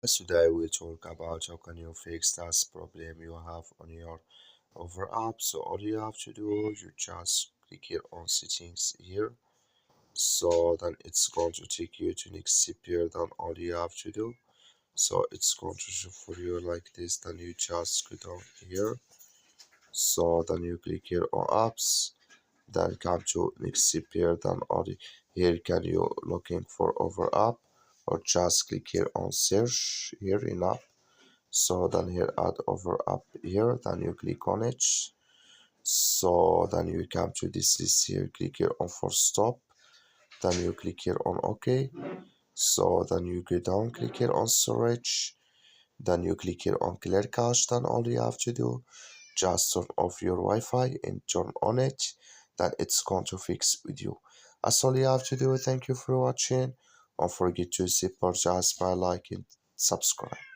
Today we'll talk about how can you fix that problem you have on your over app. So all you have to do, you just click here on settings here. So then it's going to take you to next CPR. Then all you have to do, so it's going to show for you like this. Then you just go down here. So then you click here on apps. Then come to next CPR. Then all here can you looking for over app, or just click here on search here in app. So then here add over up here, then you click on it. So then you come to this list here, click here on for stop, then you click here on OK. So then you go down, click here on storage, then you click here on clear cache. Then all you have to do, just turn off your Wi-Fi and turn on it, then it's going to fix with you. That's all you have to do. Thank you for watching. Don't forget to support us by liking, subscribe.